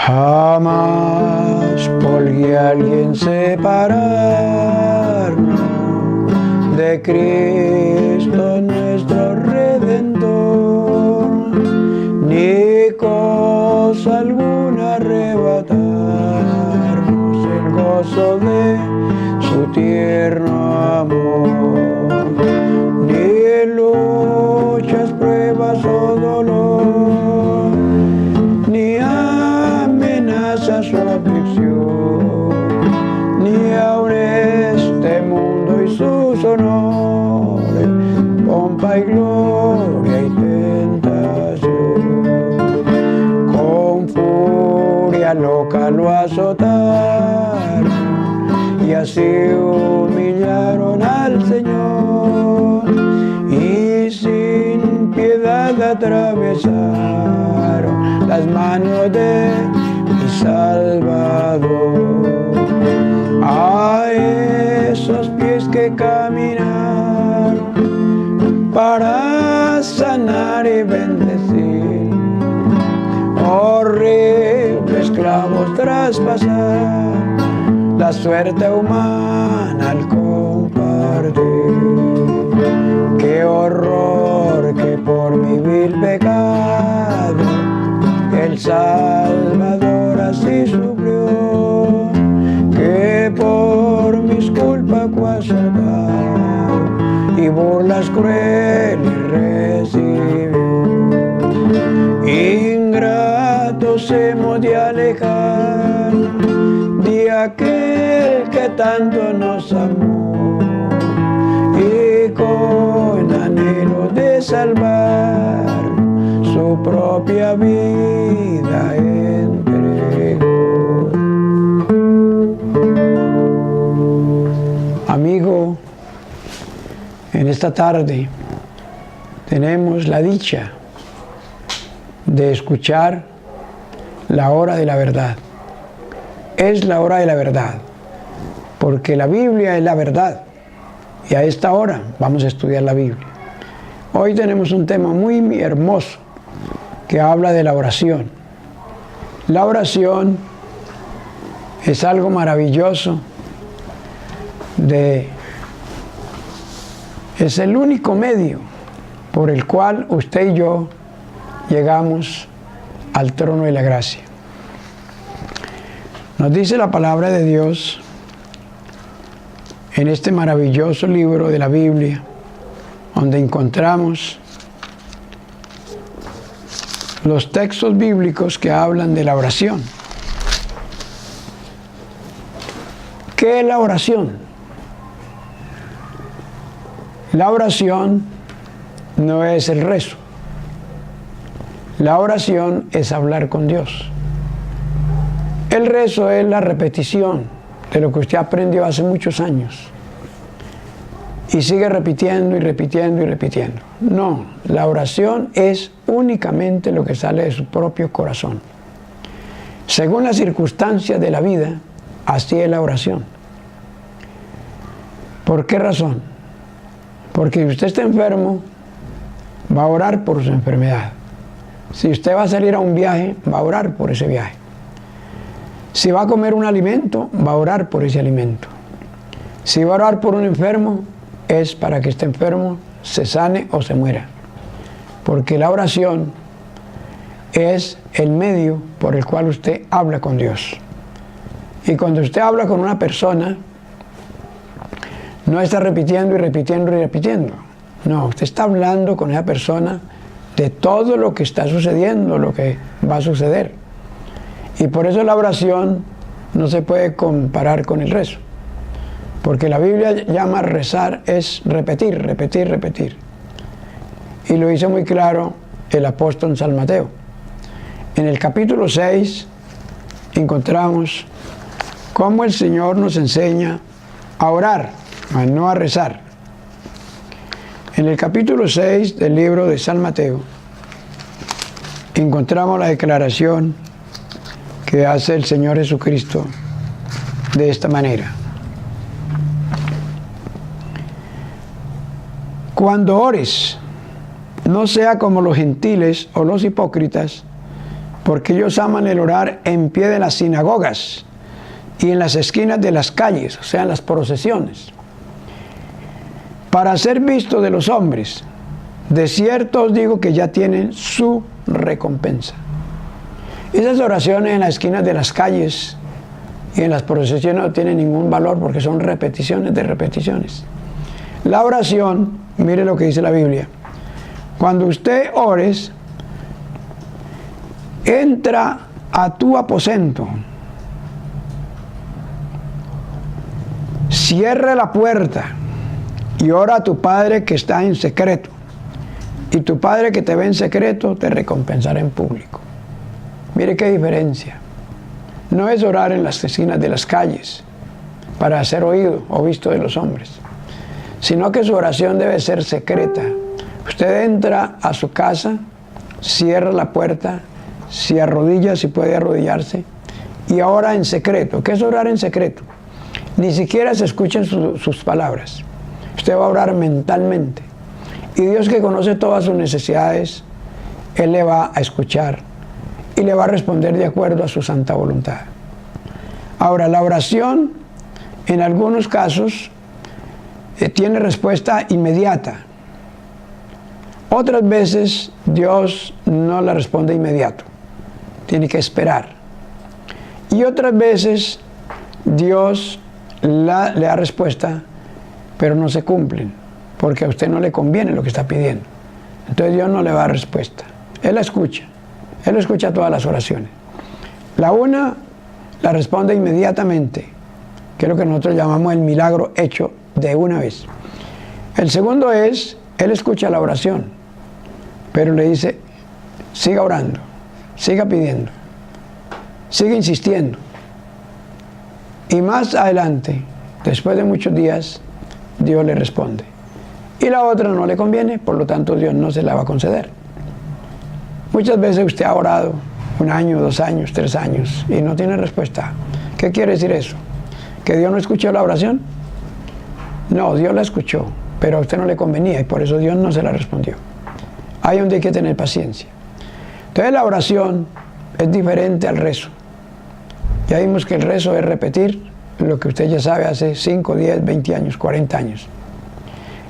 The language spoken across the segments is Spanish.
Jamás podría alguien separarnos de Cristo nuestro Redentor, ni cosa alguna arrebatarnos el gozo de su tierno amor, ni en luchas, pruebas o dolor, ni amenazas o aflicción, ni aun este mundo y sus honores, pompa y gloria y tentación. Con furia loca lo azotaron y así humillaron al Señor, y sin piedad atravesaron las manos de mi Salvador. A esos pies que caminaron para sanar y bendecir, horribles clavos traspasar, la suerte humana al compartir. Qué horror que por mi vil pecado el Salvador así sufrió, que por mis culpas fue azotado y burlas crueles recibió. Ingratos hemos de alejar de aquel que tanto nos amó, y con anhelo de salvar su propia vida entregó. Amigo, en esta tarde tenemos la dicha de escuchar la hora de la verdad. Es la hora de la verdad, porque la Biblia es la verdad, y a esta hora vamos a estudiar la Biblia. Hoy tenemos un tema muy hermoso que habla de la oración. La oración es algo maravilloso, es el único medio por el cual usted y yo llegamos al trono de la gracia. Nos dice la palabra de Dios en este maravilloso libro de la Biblia, donde encontramos los textos bíblicos que hablan de la oración. ¿Qué es la oración? La oración no es el rezo. La oración es hablar con Dios. El rezo es la repetición de lo que usted aprendió hace muchos años y sigue repitiendo y repitiendo y repitiendo. No, la oración es únicamente lo que sale de su propio corazón. Según las circunstancias de la vida, así es la oración. ¿Por qué razón? Porque si usted está enfermo, va a orar por su enfermedad. Si usted va a salir a un viaje, va a orar por ese viaje. Si va a comer un alimento, va a orar por ese alimento. Si va a orar por un enfermo, es para que este enfermo se sane o se muera. Porque la oración es el medio por el cual usted habla con Dios. Y cuando usted habla con una persona, no está repitiendo y repitiendo y repitiendo. No, usted está hablando con esa persona de todo lo que está sucediendo, lo que va a suceder. Y por eso la oración no se puede comparar con el rezo. Porque la Biblia llama rezar es repetir, repetir, repetir. Y lo hizo muy claro el apóstol San Mateo. En el capítulo 6 encontramos cómo el Señor nos enseña a orar, no a rezar. En el capítulo 6 del libro de San Mateo encontramos la declaración que hace el Señor Jesucristo de esta manera. Cuando ores, no sea como los gentiles o los hipócritas, porque ellos aman el orar en pie de las sinagogas y en las esquinas de las calles, o sea, en las procesiones, para ser visto de los hombres. De cierto os digo que ya tienen su recompensa. Esas oraciones en las esquinas de las calles y en las procesiones no tienen ningún valor porque son repeticiones de repeticiones. La oración, mire lo que dice la Biblia. Cuando usted ores, entra a tu aposento, cierra la puerta y ora a tu Padre que está en secreto. Y tu Padre que te ve en secreto te recompensará en público. Mire qué diferencia. No es orar en las esquinas de las calles para ser oído o visto de los hombres, sino que su oración debe ser secreta. Usted entra a su casa, cierra la puerta, se arrodilla si puede arrodillarse y ora en secreto. ¿Qué es orar en secreto? Ni siquiera se escuchan sus palabras. Usted va a orar mentalmente. Y Dios, que conoce todas sus necesidades, Él le va a escuchar y le va a responder de acuerdo a su santa voluntad. Ahora, la oración, en algunos casos, tiene respuesta inmediata. Otras veces, Dios no la responde inmediato. Tiene que esperar. Y otras veces, Dios le da respuesta, pero no se cumplen, porque a usted no le conviene lo que está pidiendo. Entonces Dios no le va a dar respuesta. Él la escucha. Él escucha todas las oraciones. La una la responde inmediatamente, que es lo que nosotros llamamos el milagro hecho de una vez. El segundo es, Él escucha la oración, pero le dice, siga orando, siga pidiendo, siga insistiendo. Y más adelante, después de muchos días, Dios le responde. Y la otra no le conviene, por lo tanto Dios no se la va a conceder. Muchas veces usted ha orado 1 año, 2 años, 3 años y no tiene respuesta. ¿Qué quiere decir eso? ¿Que Dios no escuchó la oración? No, Dios la escuchó, pero a usted no le convenía y por eso Dios no se la respondió. Ahí donde hay que tener paciencia. Entonces la oración es diferente al rezo. Ya vimos que el rezo es repetir lo que usted ya sabe hace 5, 10, 20 años, 40 años.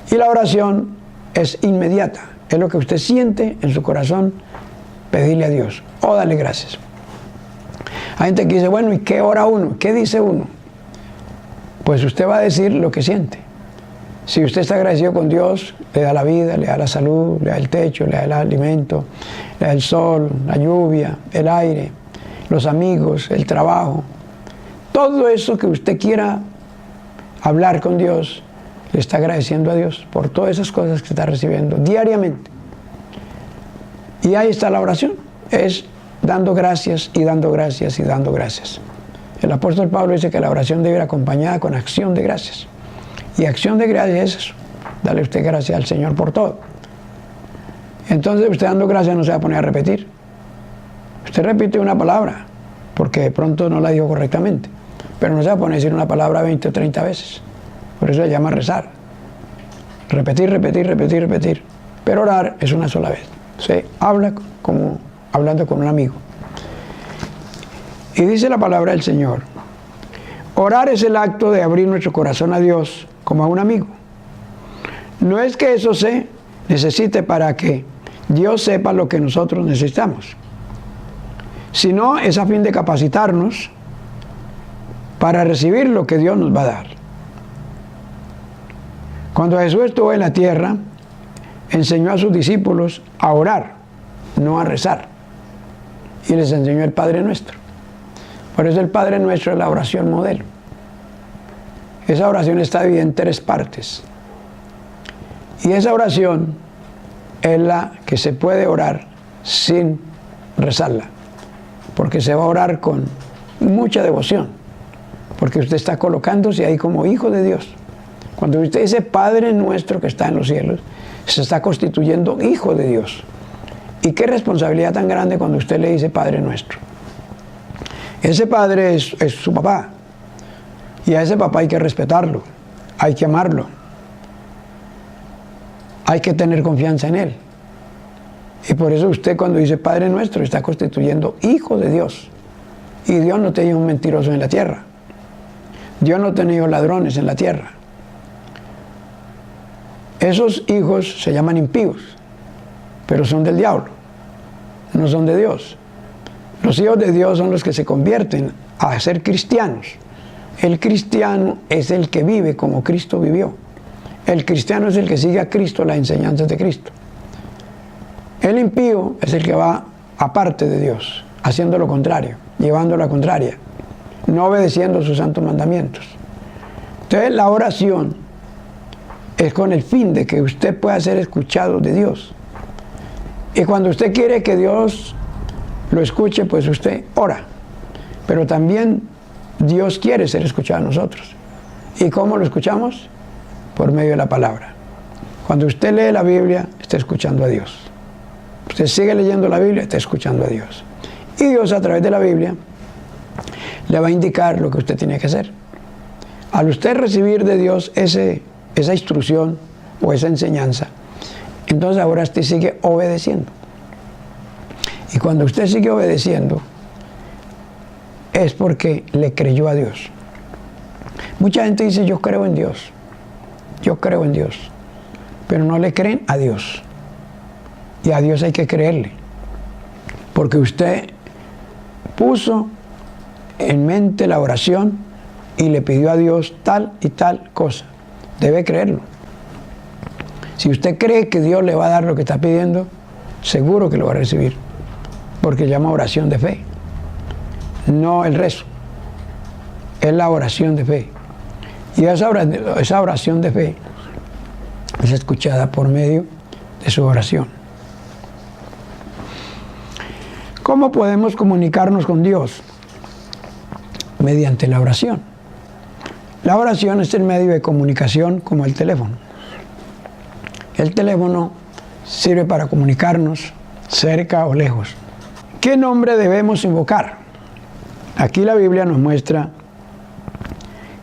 Y la oración es inmediata, es lo que usted siente en su corazón, pedirle a Dios o darle gracias. Hay gente que dice, bueno, ¿y qué ora uno? ¿Qué dice uno? Pues usted va a decir lo que siente. Si usted está agradecido con Dios, le da la vida, le da la salud, le da el techo, le da el alimento, le da el sol, la lluvia, el aire, los amigos, el trabajo. Todo eso que usted quiera hablar con Dios, le está agradeciendo a Dios por todas esas cosas que está recibiendo diariamente. Y ahí está la oración, es dando gracias y dando gracias y dando gracias. El apóstol Pablo dice que la oración debe ir acompañada con acción de gracias. Y acción de gracias es eso, darle usted gracias al Señor por todo. Entonces usted dando gracias no se va a poner a repetir. Usted repite una palabra, porque de pronto no la dijo correctamente, pero no se va a poner a decir una palabra 20 o 30 veces. Por eso se llama rezar. Repetir, repetir, repetir, repetir. Pero orar es una sola vez. Se habla como hablando con un amigo. Y dice la palabra del Señor, orar es el acto de abrir nuestro corazón a Dios como a un amigo. No es que eso se necesite para que Dios sepa lo que nosotros necesitamos, sino es a fin de capacitarnos para recibir lo que Dios nos va a dar. Cuando Jesús estuvo en la tierra, enseñó a sus discípulos a orar, no a rezar. Y les enseñó el Padre Nuestro. Por eso el Padre Nuestro es la oración modelo. Esa oración está dividida en 3 partes. Y esa oración es la que se puede orar sin rezarla. Porque se va a orar con mucha devoción. Porque usted está colocándose ahí como hijo de Dios. Cuando usted dice Padre Nuestro que está en los cielos, se está constituyendo hijo de Dios. Y qué responsabilidad tan grande cuando usted le dice Padre Nuestro. Ese Padre es su papá. Y a ese papá hay que respetarlo, hay que amarlo, hay que tener confianza en él. Y por eso usted cuando dice Padre Nuestro está constituyendo hijo de Dios. Y Dios no tenía un mentiroso en la tierra. Dios no tenía ladrones en la tierra. Esos hijos se llaman impíos, pero son del diablo, no son de Dios. Los hijos de Dios son los que se convierten a ser cristianos. El cristiano es el que vive como Cristo vivió. El cristiano es el que sigue a Cristo, las enseñanzas de Cristo. El impío es el que va aparte de Dios, haciendo lo contrario, llevando la contraria, no obedeciendo sus santos mandamientos. Entonces la oración es con el fin de que usted pueda ser escuchado de Dios. Y cuando usted quiere que Dios lo escuche, pues usted ora. Pero también Dios quiere ser escuchado a nosotros. ¿Y cómo lo escuchamos? Por medio de la palabra. Cuando usted lee la Biblia, está escuchando a Dios. Usted sigue leyendo la Biblia, está escuchando a Dios. Y Dios a través de la Biblia le va a indicar lo que usted tiene que hacer. Al usted recibir de Dios esa instrucción o esa enseñanza, entonces ahora usted sigue obedeciendo. Y cuando usted sigue obedeciendo, es porque le creyó a Dios. Mucha gente dice, yo creo en Dios. Yo creo en Dios. Pero no le creen a Dios. Y a Dios hay que creerle. Porque usted puso en mente la oración y le pidió a Dios tal y tal cosa. Debe creerlo. Si usted cree que Dios le va a dar lo que está pidiendo, seguro que lo va a recibir. Porque se llama oración de fe. No el rezo. Es la oración de fe. Y esa oración de fe es escuchada por medio de su oración. ¿Cómo podemos comunicarnos con Dios? Mediante la oración. La oración es el medio de comunicación como el teléfono. El teléfono sirve para comunicarnos cerca o lejos. ¿Qué nombre debemos invocar? Aquí la Biblia nos muestra,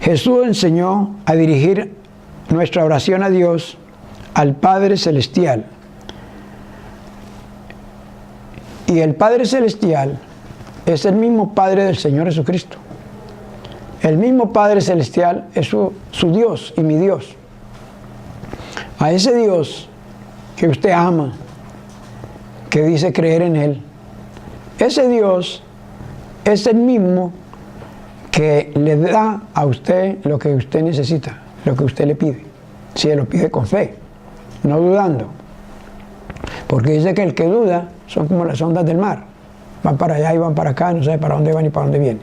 Jesús enseñó a dirigir nuestra oración a Dios, al Padre Celestial. Y el Padre Celestial es el mismo Padre del Señor Jesucristo. El mismo Padre Celestial es su Dios y mi Dios. A ese Dios que usted ama, que dice creer en Él, ese Dios es el mismo que le da a usted lo que usted necesita, lo que usted le pide. Si Él lo pide con fe, no dudando. Porque dice que el que duda son como las ondas del mar. Van para allá y van para acá, no sabe para dónde van y para dónde vienen.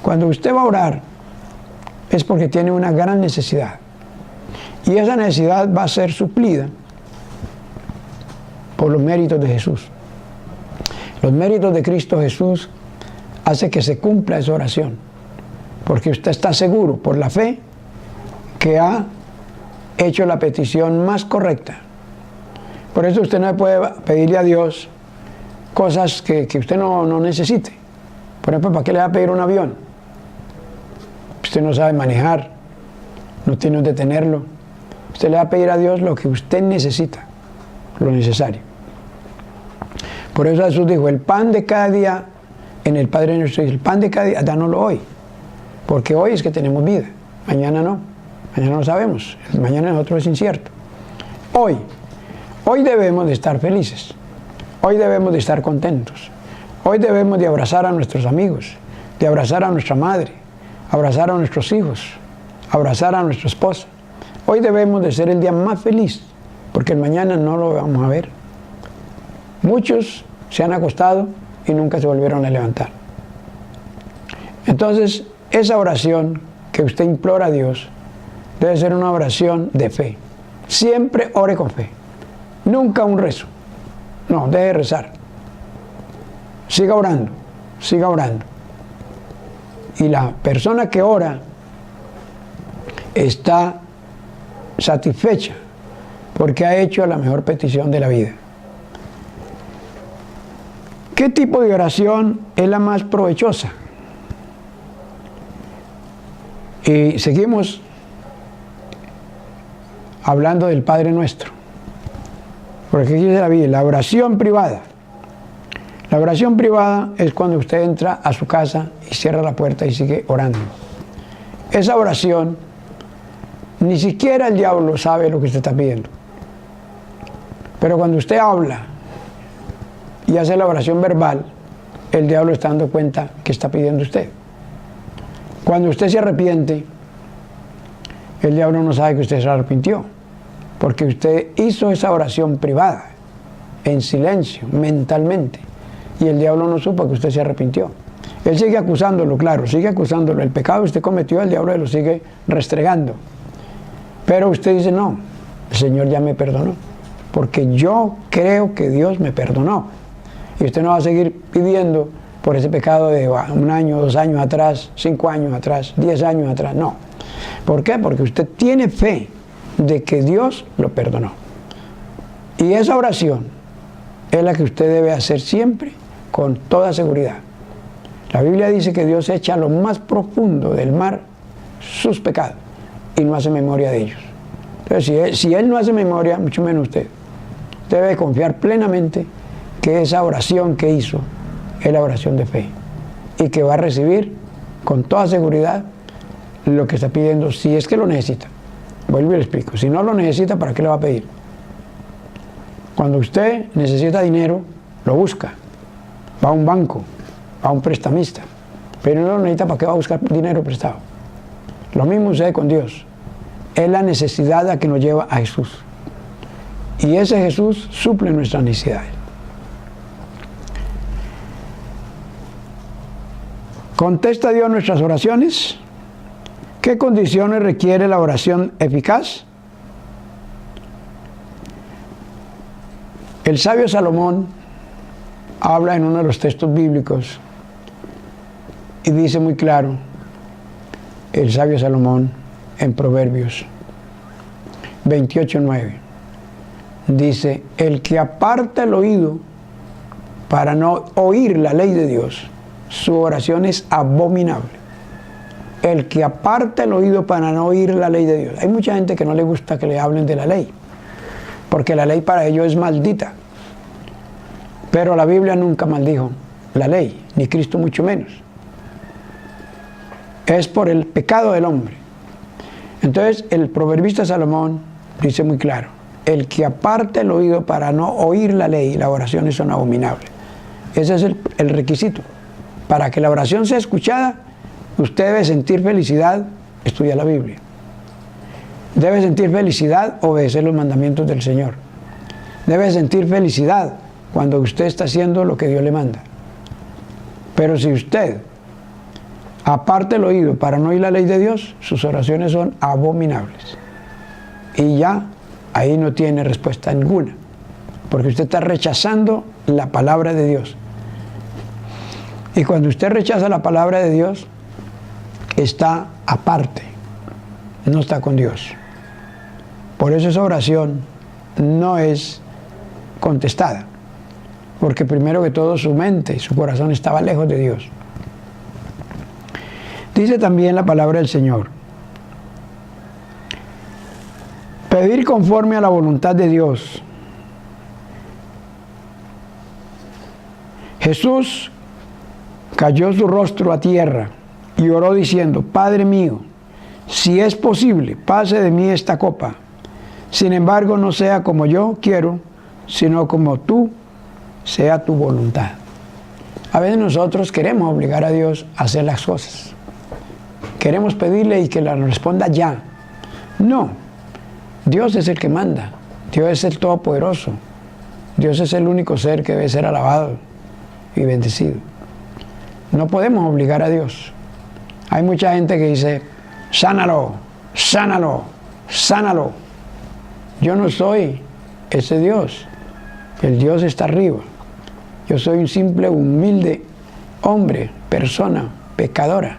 Cuando usted va a orar, es porque tiene una gran necesidad. Y esa necesidad va a ser suplida por los méritos de Jesús. Los méritos de Cristo Jesús hace que se cumpla esa oración. Porque usted está seguro, por la fe, que ha hecho la petición más correcta. Por eso usted no puede pedirle a Dios cosas que usted no necesite. Por ejemplo, ¿para qué le va a pedir un avión? Usted no sabe manejar, no tiene dónde tenerlo. Usted le va a pedir a Dios lo que usted necesita, lo necesario. Por eso Jesús dijo, el pan de cada día, en el Padre Nuestro, el pan de cada día, dánoslo hoy. Porque hoy es que tenemos vida, mañana no. Mañana no sabemos, el mañana de nosotros es incierto. Hoy debemos de estar felices. Hoy debemos de estar contentos. Hoy debemos de abrazar a nuestros amigos, de abrazar a nuestra madre, abrazar a nuestros hijos, abrazar a nuestra esposa. Hoy debemos de ser el día más feliz, porque el mañana no lo vamos a ver. Muchos se han acostado y nunca se volvieron a levantar. Entonces, esa oración que usted implora a Dios debe ser una oración de fe. Siempre ore con fe. Nunca un rezo. No, deje de rezar. Siga orando, siga orando. Y la persona que ora está satisfecha porque ha hecho la mejor petición de la vida. ¿Qué tipo de oración es la más provechosa? Y seguimos hablando del Padre Nuestro. Porque aquí dice la Biblia, la oración privada. La oración privada es cuando usted entra a su casa y cierra la puerta y sigue orando. Esa oración, ni siquiera el diablo sabe lo que usted está pidiendo. Pero cuando usted habla y hace la oración verbal, el diablo está dando cuenta que está pidiendo usted. Cuando usted se arrepiente, el diablo no sabe que usted se arrepintió, porque usted hizo esa oración privada, en silencio, mentalmente, y el diablo no supo que usted se arrepintió. Él sigue acusándolo, claro, sigue acusándolo. El pecado que usted cometió, el diablo lo sigue restregando. Pero usted dice, no, el Señor ya me perdonó, porque yo creo que Dios me perdonó. Y usted no va a seguir pidiendo por ese pecado de 1 año, 2 años atrás, 5 años atrás, 10 años atrás, no. ¿Por qué? Porque usted tiene fe de que Dios lo perdonó. Y esa oración es la que usted debe hacer siempre con toda seguridad. La Biblia dice que Dios echa a lo más profundo del mar sus pecados y no hace memoria de ellos. Entonces, si Él no hace memoria, mucho menos usted. Usted debe confiar plenamente que esa oración que hizo es la oración de fe y que va a recibir con toda seguridad lo que está pidiendo, si es que lo necesita. Vuelvo y le explico. Si no lo necesita, ¿para qué le va a pedir? Cuando usted necesita dinero, lo busca. Va a un banco, va a un prestamista. Pero no lo necesita, ¿para qué va a buscar dinero prestado? Lo mismo sucede con Dios. Es la necesidad la que nos lleva a Jesús. Y ese Jesús suple nuestras necesidades. ¿Contesta Dios nuestras oraciones? ¿Qué condiciones requiere la oración eficaz? El sabio Salomón habla en uno de los textos bíblicos y dice muy claro, el sabio Salomón en Proverbios 28:9, dice, el que aparta el oído para no oír la ley de Dios, su oración es abominable. El que aparta el oído para no oír la ley de Dios. Hay mucha gente que no le gusta que le hablen de la ley, porque la ley para ellos es maldita. Pero la Biblia nunca maldijo la ley, ni Cristo mucho menos. Es por el pecado del hombre. Entonces el proverbista Salomón dice muy claro, el que aparta el oído para no oír la ley, las oraciones son abominables. Ese es el requisito. Para que la oración sea escuchada, usted debe sentir felicidad, estudiar la Biblia. Debe sentir felicidad, obedecer los mandamientos del Señor. Debe sentir felicidad cuando usted está haciendo lo que Dios le manda. Pero si usted aparta el oído para no oír la ley de Dios, sus oraciones son abominables. Y ya ahí no tiene respuesta ninguna, porque usted está rechazando la palabra de Dios. Y cuando usted rechaza la palabra de Dios, está aparte, no está con Dios. Por eso esa oración no es contestada, porque primero que todo su mente, su corazón estaba lejos de Dios. Dice también la palabra del Señor, pedir conforme a la voluntad de Dios. Jesús cayó su rostro a tierra y oró diciendo, Padre mío, si es posible, pase de mí esta copa. Sin embargo, no sea como yo quiero, sino como tú, sea tu voluntad. A veces nosotros queremos obligar a Dios a hacer las cosas. Queremos pedirle y que nos responda ya. No, Dios es el que manda. Dios es el Todopoderoso. Dios es el único ser que debe ser alabado y bendecido. No podemos obligar a Dios. Hay mucha gente que dice, sánalo, sánalo, sánalo. Yo no soy ese Dios. El Dios está arriba. Yo soy un simple, humilde hombre, persona, pecadora.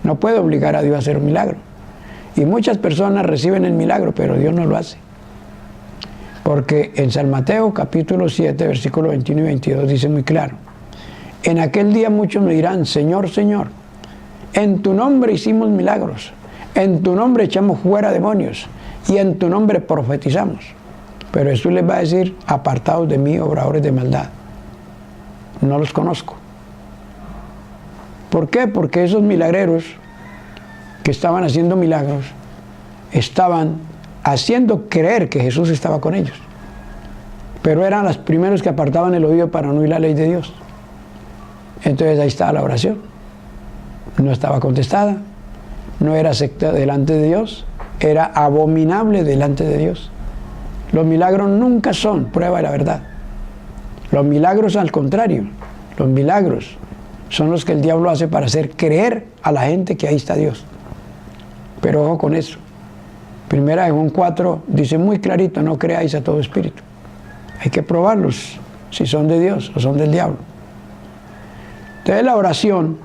No puedo obligar a Dios a hacer un milagro. Y muchas personas reciben el milagro, pero Dios no lo hace. Porque en San Mateo capítulo 7, versículos 21 y 22 dice muy claro, en aquel día muchos me dirán, Señor, Señor, en tu nombre hicimos milagros, en tu nombre echamos fuera demonios y en tu nombre profetizamos. Pero Jesús les va a decir, apartados de mí, obradores de maldad. No los conozco. ¿Por qué? Porque esos milagreros que estaban haciendo milagros, estaban haciendo creer que Jesús estaba con ellos. Pero eran los primeros que apartaban el oído para no oír la ley de Dios. Entonces ahí estaba la oración. No estaba contestada, no era aceptada delante de Dios, era abominable delante de Dios. Los milagros nunca son prueba de la verdad. Los milagros, al contrario, los milagros son los que el diablo hace para hacer creer a la gente que ahí está Dios. Pero ojo con eso. Primera de Juan 4 dice muy clarito, no creáis a todo espíritu. Hay que probarlos si son de Dios o son del diablo. Entonces la oración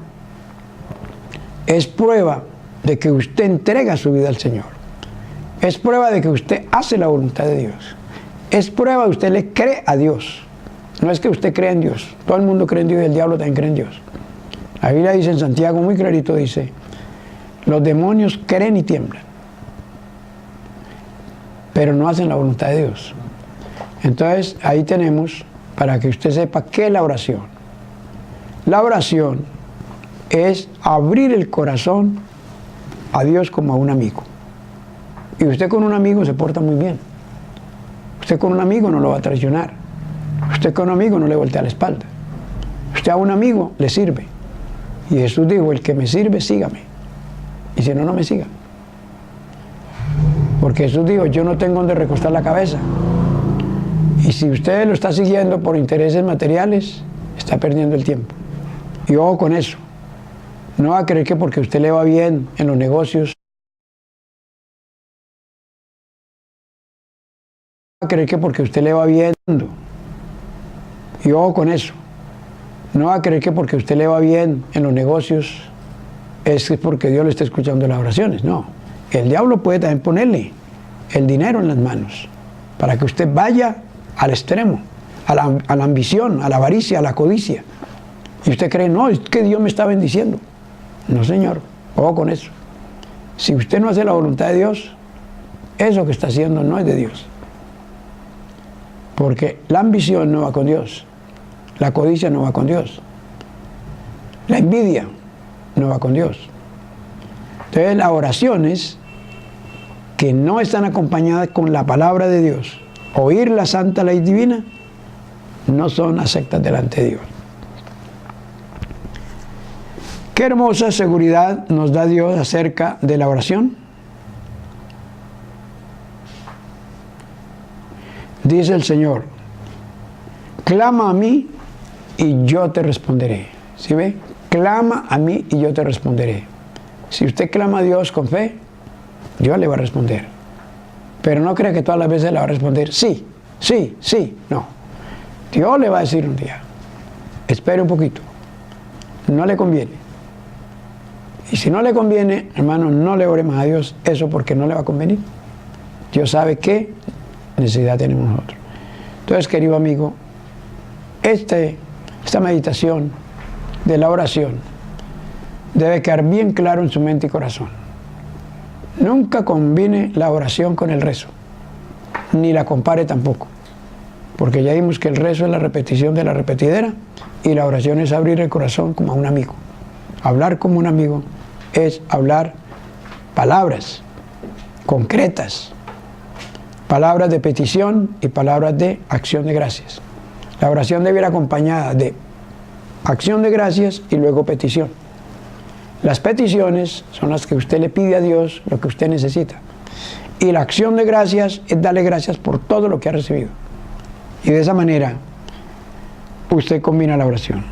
es prueba de que usted entrega su vida al Señor. Es prueba de que usted hace la voluntad de Dios. Es prueba de que usted le cree a Dios. No es que usted crea en Dios. Todo el mundo cree en Dios y el diablo también cree en Dios. La Biblia dice en Santiago muy clarito, dice, los demonios creen y tiemblan, pero no hacen la voluntad de Dios. Entonces ahí tenemos, para que usted sepa, qué es la oración. La oración es abrir el corazón a Dios como a un amigo. Y usted con un amigo se porta muy bien. Usted con un amigo no lo va a traicionar. Usted con un amigo no le voltea la espalda. Usted a un amigo le sirve. Y Jesús dijo, el que me sirve, sígame. Y si no, no me siga. Porque Jesús dijo, yo no tengo donde recostar la cabeza. Y si usted lo está siguiendo por intereses materiales, está perdiendo el tiempo. Y ojo con eso. No va a creer que porque a usted le va bien en los negocios, no va a creer que porque a usted le va bien. Y ojo con eso. No va a creer que porque a usted le va bien en los negocios, es porque Dios le está escuchando las oraciones. No. El diablo puede también ponerle el dinero en las manos para que usted vaya al extremo, a la ambición, a la avaricia, a la codicia. Y usted cree, no, es que Dios me está bendiciendo. No, señor, ojo con eso. Si usted no hace la voluntad de Dios, eso que está haciendo no es de Dios. Porque la ambición no va con Dios, la codicia no va con Dios, la envidia no va con Dios. Entonces las oraciones que no están acompañadas con la palabra de Dios, oír la santa ley divina, no son aceptas delante de Dios. Qué hermosa seguridad nos da Dios acerca de la oración. Dice el Señor, clama a mí y yo te responderé. ¿Sí ve? Clama a mí y yo te responderé. Si usted clama a Dios con fe, Dios le va a responder. Pero no crea que todas las veces le va a responder sí, sí, sí. No. Dios le va a decir un día, espere un poquito, no le conviene. Y si no le conviene, hermano, no le ore más a Dios eso porque no le va a convenir. Dios sabe qué necesidad tenemos nosotros. Entonces, querido amigo, esta meditación de la oración debe quedar bien claro en su mente y corazón. Nunca combine la oración con el rezo, ni la compare tampoco, porque ya vimos que el rezo es la repetición de la repetidera y la oración es abrir el corazón como a un amigo. Hablar como un amigo es hablar palabras concretas, palabras de petición y palabras de acción de gracias. La oración debe ir acompañada de acción de gracias y luego petición. Las peticiones son las que usted le pide a Dios lo que usted necesita. Y la acción de gracias es darle gracias por todo lo que ha recibido. Y de esa manera usted combina la oración.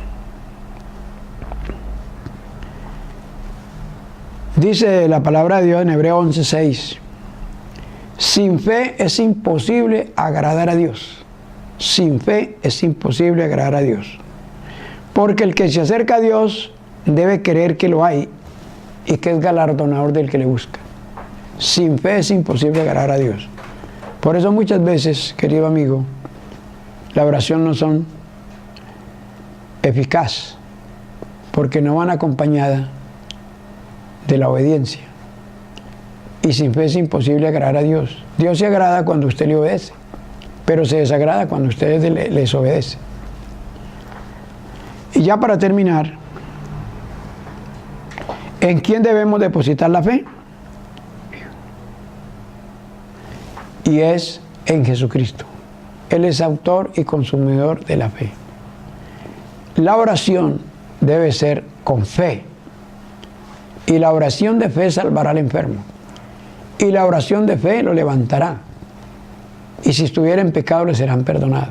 Dice la palabra de Dios en Hebreos 11:6. Sin fe es imposible agradar a Dios. Sin fe es imposible agradar a Dios. Porque el que se acerca a Dios debe creer que lo hay y que es galardonador del que le busca. Sin fe es imposible agradar a Dios. Por eso muchas veces, querido amigo, la oración no son eficaz, porque no van acompañadas de la obediencia. Y sin fe es imposible agradar a Dios. Dios se agrada cuando usted le obedece. pero se desagrada cuando ustedes les obedecen. Y ya para terminar, ¿en quién debemos depositar la fe? Y es en Jesucristo. Él es autor y consumidor de la fe. La oración debe ser con fe. Y la oración de fe salvará al enfermo. Y la oración de fe lo levantará. Y si estuviera en pecado le serán perdonados.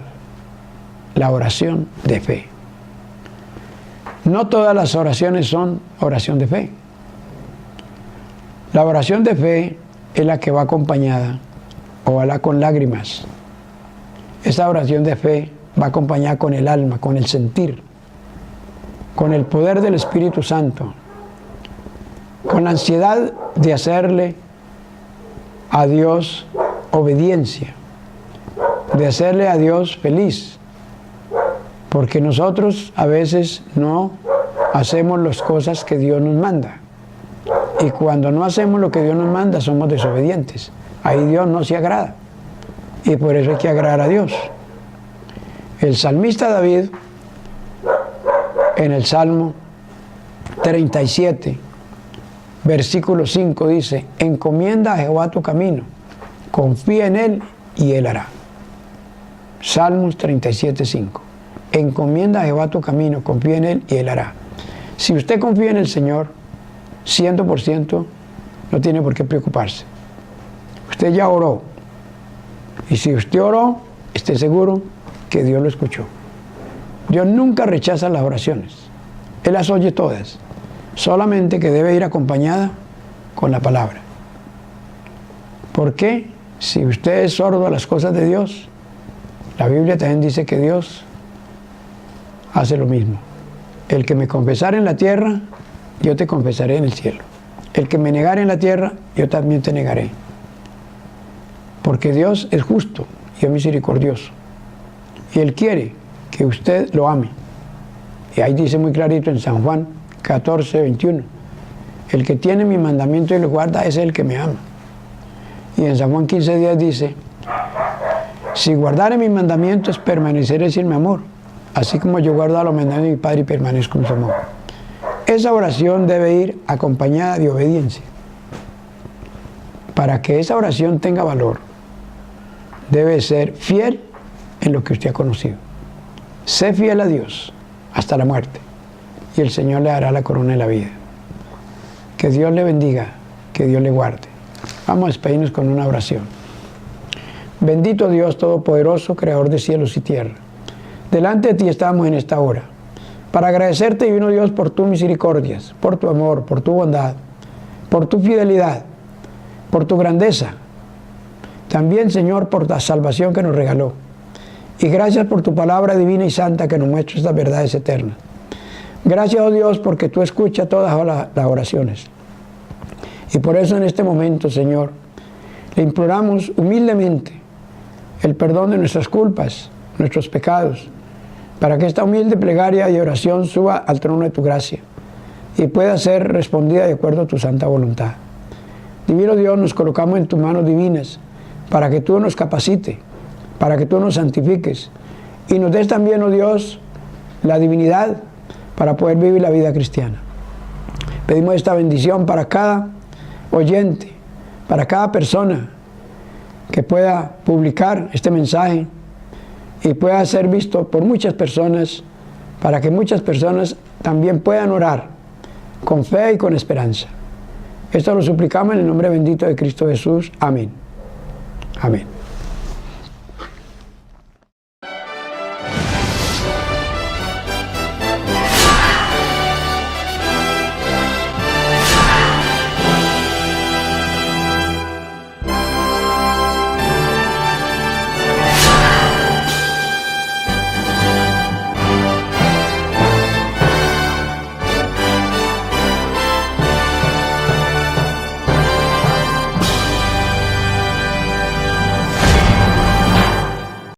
La oración de fe. No todas las oraciones son oración de fe. La oración de fe es la que va acompañada o va con lágrimas. Esa oración de fe va acompañada con el alma, con el sentir, con el poder del Espíritu Santo, con la ansiedad de hacerle a Dios obediencia, de hacerle a Dios feliz, porque nosotros a veces no hacemos las cosas que Dios nos manda, y cuando no hacemos lo que Dios nos manda somos desobedientes. Ahí Dios no se agrada, y por eso hay que agradar a Dios. El salmista David, en el Salmo 37, versículo 5 dice: encomienda a Jehová tu camino, confía en Él y Él hará. Salmos 37, 5. Encomienda a Jehová tu camino, confía en Él y Él hará. Si usted confía en el Señor, 100%, no tiene por qué preocuparse. Usted ya oró. Y si usted oró, esté seguro que Dios lo escuchó. Dios nunca rechaza las oraciones. Él las oye todas. Solamente que debe ir acompañada con la palabra. ¿Por qué? Si usted es sordo a las cosas de Dios, la Biblia también dice que Dios hace lo mismo. El que me confesara en la tierra, yo te confesaré en el cielo. El que me negare en la tierra, yo también te negaré. Porque Dios es justo y es misericordioso. Y Él quiere que usted lo ame. Y ahí dice muy clarito en San Juan 14, 21. El que tiene mi mandamiento y lo guarda es el que me ama. Y en San Juan 15, 10 dice: si guardare mis mandamientos, permaneceré sin mi amor, así como yo guardo los mandamientos de mi Padre y permanezco en su amor. Esa oración debe ir acompañada de obediencia. Para que esa oración tenga valor, debe ser fiel en lo que usted ha conocido. Sé fiel a Dios hasta la muerte, y el Señor le dará la corona de la vida. Que Dios le bendiga, que Dios le guarde. Vamos a despedirnos con una oración. Bendito Dios Todopoderoso, Creador de cielos y tierra. Delante de ti estamos en esta hora, para agradecerte, divino Dios, por tus misericordias, por tu amor, por tu bondad, por tu fidelidad, por tu grandeza. También, Señor, por la salvación que nos regaló. Y gracias por tu palabra divina y santa que nos muestra estas verdades eternas. Gracias, oh Dios, porque tú escuchas todas las oraciones. Y por eso en este momento, Señor, le imploramos humildemente el perdón de nuestras culpas, nuestros pecados, para que esta humilde plegaria y oración suba al trono de tu gracia y pueda ser respondida de acuerdo a tu santa voluntad. Divino Dios, nos colocamos en tus manos divinas para que tú nos capacites, para que tú nos santifiques y nos des también, oh Dios, la divinidad para poder vivir la vida cristiana. Pedimos esta bendición para cada oyente, para cada persona que pueda publicar este mensaje y pueda ser visto por muchas personas, para que muchas personas también puedan orar con fe y con esperanza. Esto lo suplicamos en el nombre bendito de Cristo Jesús. Amén. Amén.